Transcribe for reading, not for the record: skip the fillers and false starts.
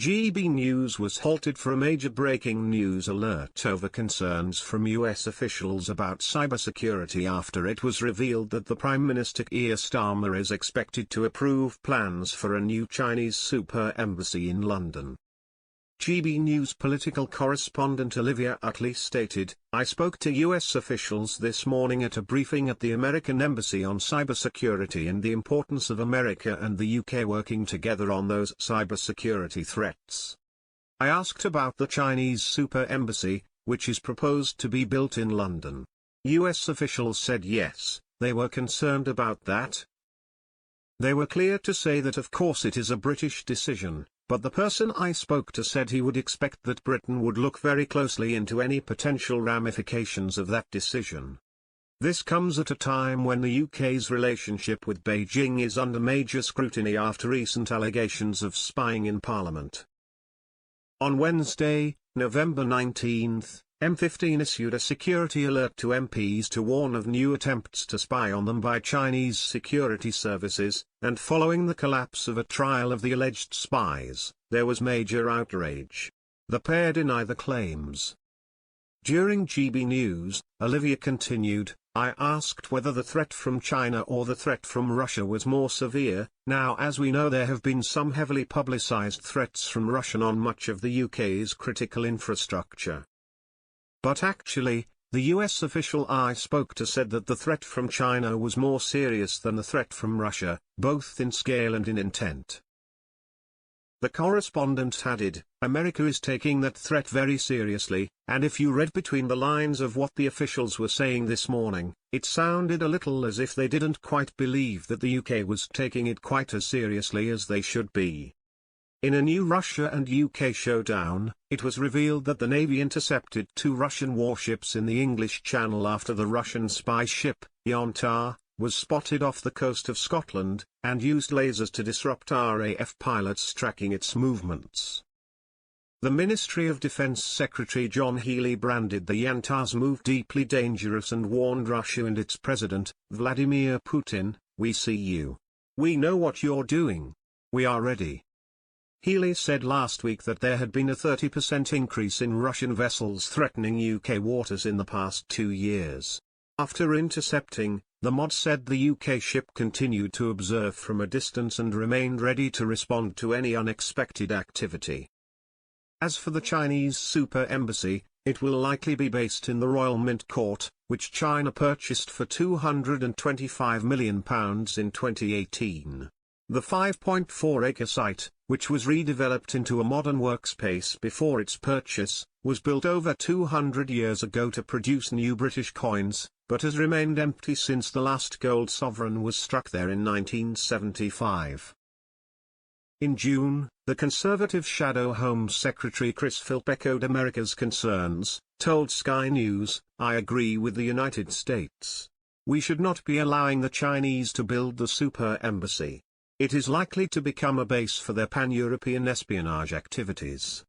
GB News was halted for a major breaking news alert over concerns from US officials about cybersecurity after it was revealed that the Prime Minister Keir Starmer is expected to approve plans for a new Chinese super embassy in London. GB News political correspondent Olivia Utley stated, "I spoke to US officials this morning at a briefing at the American Embassy on cybersecurity and the importance of America and the UK working together on those cybersecurity threats. I asked about the Chinese super embassy, which is proposed to be built in London. US officials said yes, they were concerned about that. They were clear to say that of course it is a British decision, but the person I spoke to said he would expect that Britain would look very closely into any potential ramifications of that decision. This comes at a time when the UK's relationship with Beijing is under major scrutiny after recent allegations of spying in Parliament." On Wednesday, November 19, M15 issued a security alert to MPs to warn of new attempts to spy on them by Chinese security services, and following the collapse of a trial of the alleged spies, there was major outrage. The pair deny the claims. During GB News, Olivia continued, "I asked whether the threat from China or the threat from Russia was more severe. Now, as we know, there have been some heavily publicized threats from Russia on much of the UK's critical infrastructure. But actually, the US official I spoke to said that the threat from China was more serious than the threat from Russia, both in scale and in intent." The correspondent added, "America is taking that threat very seriously, and if you read between the lines of what the officials were saying this morning, it sounded a little as if they didn't quite believe that the UK was taking it quite as seriously as they should be." In a new Russia and UK showdown, it was revealed that the Navy intercepted 2 Russian warships in the English Channel after the Russian spy ship, Yontar, was spotted off the coast of Scotland, and used lasers to disrupt RAF pilots tracking its movements. The Ministry of Defense Secretary John Healey branded the Yantar's move deeply dangerous and warned Russia and its president, Vladimir Putin, "We see you. We know what you're doing. We are ready." Healey said last week that there had been a 30% increase in Russian vessels threatening UK waters in the past 2 years. After intercepting, the MOD said the UK ship continued to observe from a distance and remained ready to respond to any unexpected activity. As for the Chinese super embassy, it will likely be based in the Royal Mint Court, which China purchased for £225 million in 2018. The 5.4-acre site, which was redeveloped into a modern workspace before its purchase, was built over 200 years ago to produce new British coins, but has remained empty since the last gold sovereign was struck there in 1975. In June, the Conservative Shadow Home Secretary Chris Philp echoed America's concerns, told Sky News, "I agree with the United States. We should not be allowing the Chinese to build the super embassy. It is likely to become a base for their pan-European espionage activities."